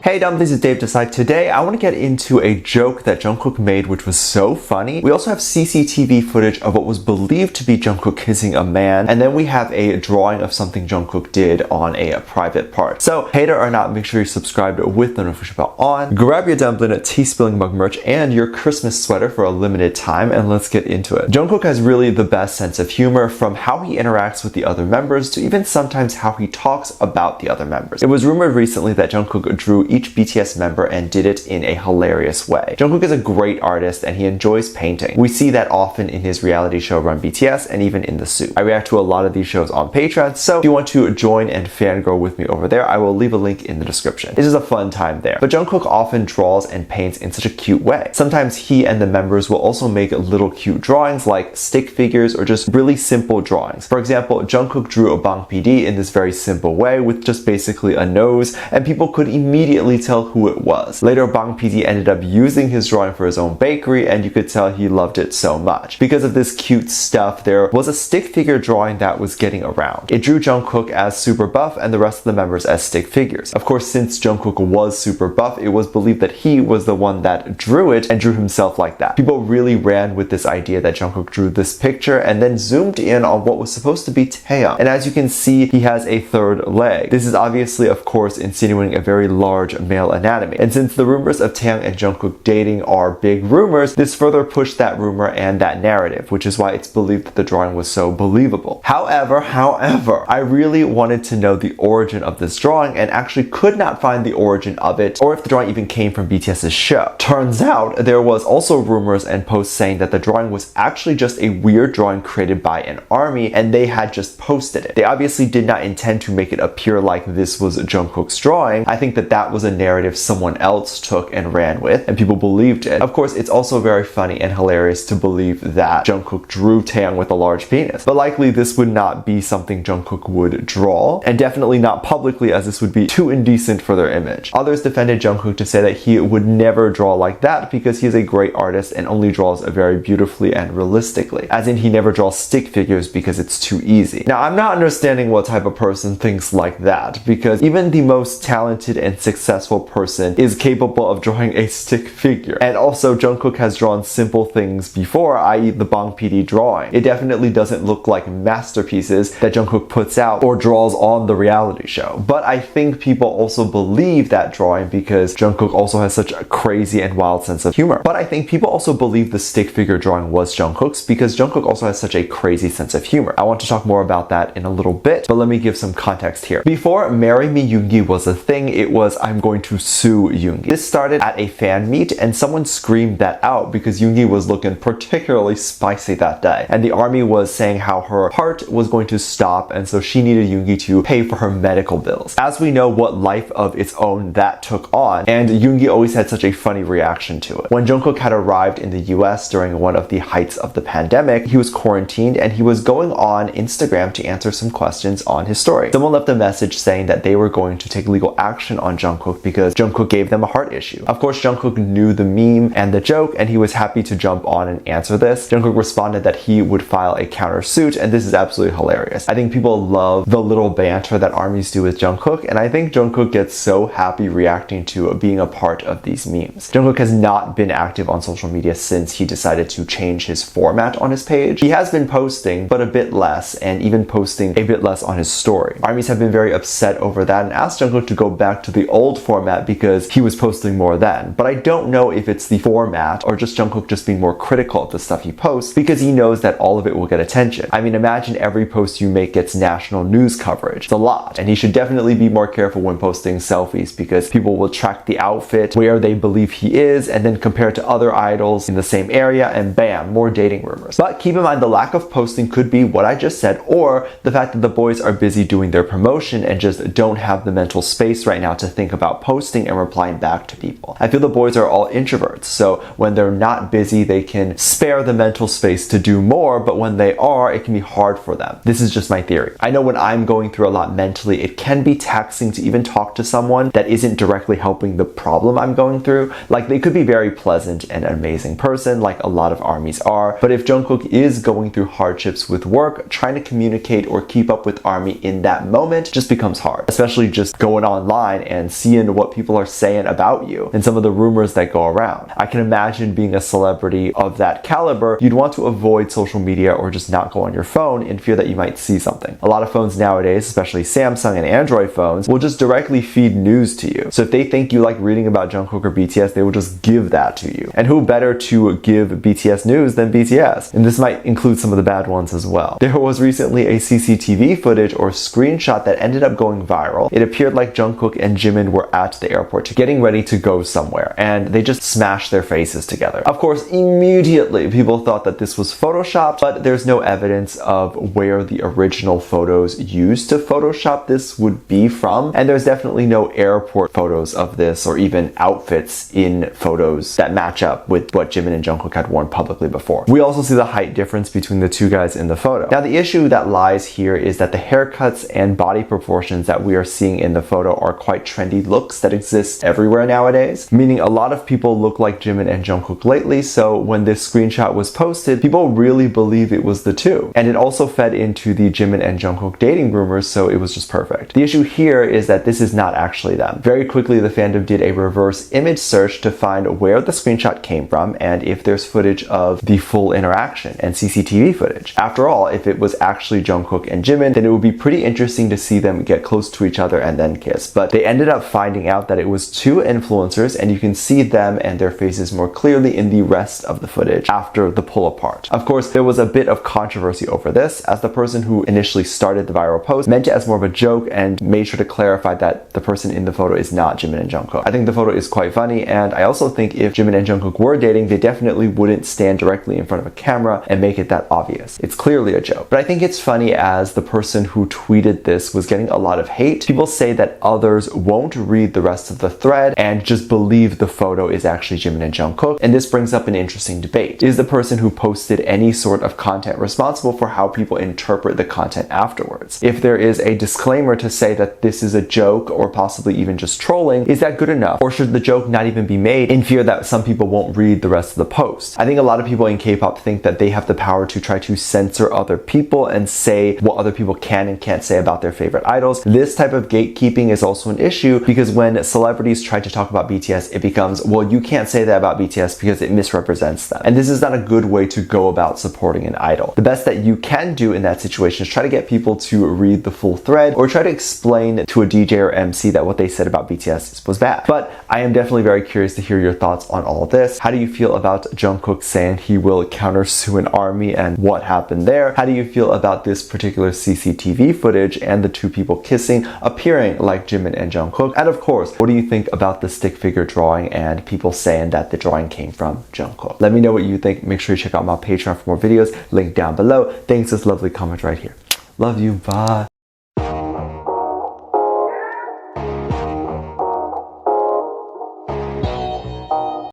Hey dumplings, it's Dave Desai. Today I want to get into a joke that Jungkook made which was so funny. We also have CCTV footage of what was believed to be Jungkook kissing a man, and then we have a drawing of something Jungkook did on a private part. So hater or not, make sure you're subscribed with the notification bell on. Grab your dumpling, tea spilling mug merch, and your Christmas sweater for a limited time, and let's get into it. Jungkook has really the best sense of humor, from how he interacts with the other members to even sometimes how he talks about the other members. It was rumored recently that Jungkook drew each BTS member and did it in a hilarious way. Jungkook is a great artist and he enjoys painting. We see that often in his reality show Run BTS and even in The Suit. I react to a lot of these shows on Patreon, so if you want to join and fangirl with me over there, I will leave a link in the description. This is a fun time there. But Jungkook often draws and paints in such a cute way. Sometimes he and the members will also make little cute drawings like stick figures or just really simple drawings. For example, Jungkook drew a Bang PD in this very simple way with just basically a nose, and people could immediately tell who it was. Later, Bang PD ended up using his drawing for his own bakery, and you could tell he loved it so much. Because of this cute stuff, there was a stick figure drawing that was getting around. It drew Jungkook as super buff and the rest of the members as stick figures. Of course, since Jungkook was super buff, it was believed that he was the one that drew it and drew himself like that. People really ran with this idea that Jungkook drew this picture and then zoomed in on what was supposed to be Taeyang. And as you can see, he has a third leg. This is obviously, of course, insinuating a very large male anatomy. And since the rumors of Taeyang and Jungkook dating are big rumors, this further pushed that rumor and that narrative, which is why it's believed that the drawing was so believable. However, I really wanted to know the origin of this drawing and actually could not find the origin of it, or if the drawing even came from BTS's show. Turns out there was also rumors and posts saying that the drawing was actually just a weird drawing created by an army and they had just posted it. They obviously did not intend to make it appear like this was Jungkook's drawing. I think that that was a narrative someone else took and ran with, and people believed it. Of course, it's also very funny and hilarious to believe that Jungkook drew Taeyang with a large penis, but likely this would not be something Jungkook would draw, and definitely not publicly, as this would be too indecent for their image. Others defended Jungkook to say that he would never draw like that because he is a great artist and only draws very beautifully and realistically, as in he never draws stick figures because it's too easy. Now, I'm not understanding what type of person thinks like that, because even the most talented and successful person is capable of drawing a stick figure. And also, Jungkook has drawn simple things before, i.e. the Bang PD drawing. It definitely doesn't look like masterpieces that Jungkook puts out or draws on the reality show. But I think people also believe that drawing because Jungkook also has such a crazy and wild sense of humor. But I think people also believe the stick figure drawing was Jungkook's because Jungkook also has such a crazy sense of humor. I want to talk more about that in a little bit, but let me give some context here. Before Marry Me Yoongi was a thing, it was I'm going to sue Yoongi. This started at a fan meet and someone screamed that out because Yoongi was looking particularly spicy that day. And the army was saying how her heart was going to stop and so she needed Yoongi to pay for her medical bills. As we know what life of its own that took on, and Yoongi always had such a funny reaction to it. When Jungkook had arrived in the US during one of the heights of the pandemic, he was quarantined and he was going on Instagram to answer some questions on his story. Someone left a message saying that they were going to take legal action on Jungkook because Jungkook gave them a heart issue. Of course, Jungkook knew the meme and the joke and he was happy to jump on and answer this. Jungkook responded that he would file a countersuit, and this is absolutely hilarious. I think people love the little banter that armies do with Jungkook, and I think Jungkook gets so happy reacting to being a part of these memes. Jungkook has not been active on social media since he decided to change his format on his page. He has been posting, but a bit less, and even posting a bit less on his story. Armies have been very upset over that and asked Jungkook to go back to the old format because he was posting more then. But I don't know if it's the format or just Jungkook just being more critical of the stuff he posts because he knows that all of it will get attention. I mean, imagine every post you make gets national news coverage. It's a lot, and he should definitely be more careful when posting selfies because people will track the outfit, where they believe he is, and then compare it to other idols in the same area, and bam, more dating rumors. But keep in mind, the lack of posting could be what I just said, or the fact that the boys are busy doing their promotion and just don't have the mental space right now to think about posting and replying back to people. I feel the boys are all introverts, so when they're not busy, they can spare the mental space to do more, but when they are, it can be hard for them. This is just my theory. I know when I'm going through a lot mentally, it can be taxing to even talk to someone that isn't directly helping the problem I'm going through. Like, they could be very pleasant and an amazing person, like a lot of armies are, but if Jungkook is going through hardships with work, trying to communicate or keep up with army in that moment just becomes hard, especially just going online and see seeing what people are saying about you and some of the rumors that go around. I can imagine being a celebrity of that caliber, you'd want to avoid social media or just not go on your phone in fear that you might see something. A lot of phones nowadays, especially Samsung and Android phones, will just directly feed news to you. So if they think you like reading about Jungkook or BTS, they will just give that to you. And who better to give BTS news than BTS? And this might include some of the bad ones as well. There was recently a CCTV footage or screenshot that ended up going viral. It appeared like Jungkook and Jimin were at the airport getting ready to go somewhere, and they just smashed their faces together. Of course, immediately people thought that this was photoshopped, but there's no evidence of where the original photos used to Photoshop this would be from, and there's definitely no airport photos of this or even outfits in photos that match up with what Jimin and Jungkook had worn publicly before. We also see the height difference between the two guys in the photo. Now, the issue that lies here is that the haircuts and body proportions that we are seeing in the photo are quite trendy looks that exist everywhere nowadays, meaning a lot of people look like Jimin and Jungkook lately, so when this screenshot was posted, people really believe it was the two. And it also fed into the Jimin and Jungkook dating rumors, so it was just perfect. The issue here is that this is not actually them. Very quickly, the fandom did a reverse image search to find where the screenshot came from and if there's footage of the full interaction and CCTV footage. After all, if it was actually Jungkook and Jimin, then it would be pretty interesting to see them get close to each other and then kiss. But they ended up finding out that it was two influencers, and you can see them and their faces more clearly in the rest of the footage after the pull apart. Of course, there was a bit of controversy over this, as the person who initially started the viral post meant it as more of a joke and made sure to clarify that the person in the photo is not Jimin and Jungkook. I think the photo is quite funny, and I also think if Jimin and Jungkook were dating, they definitely wouldn't stand directly in front of a camera and make it that obvious. It's clearly a joke. But I think it's funny as the person who tweeted this was getting a lot of hate. People say that others won't read the rest of the thread and just believe the photo is actually Jimin and Jungkook, and this brings up an interesting debate. Is the person who posted any sort of content responsible for how people interpret the content afterwards? If there is a disclaimer to say that this is a joke or possibly even just trolling, is that good enough? Or should the joke not even be made in fear that some people won't read the rest of the post? I think a lot of people in K-pop think that they have the power to try to censor other people and say what other people can and can't say about their favorite idols. This type of gatekeeping is also an issue because when celebrities try to talk about BTS, it becomes, well, you can't say that about BTS because it misrepresents them. And this is not a good way to go about supporting an idol. The best that you can do in that situation is try to get people to read the full thread or try to explain to a DJ or MC that what they said about BTS was bad. But I am definitely very curious to hear your thoughts on all of this. How do you feel about Jungkook saying he will counter Suing army and what happened there? How do you feel about this particular CCTV footage and the two people kissing, appearing like Jimin and Jungkook? And of course, what do you think about the stick figure drawing and people saying that the drawing came from Jungkook? Let me know what you think. Make sure you check out my Patreon for more videos, link down below. Thanks for this lovely comment right here. Love you, bye.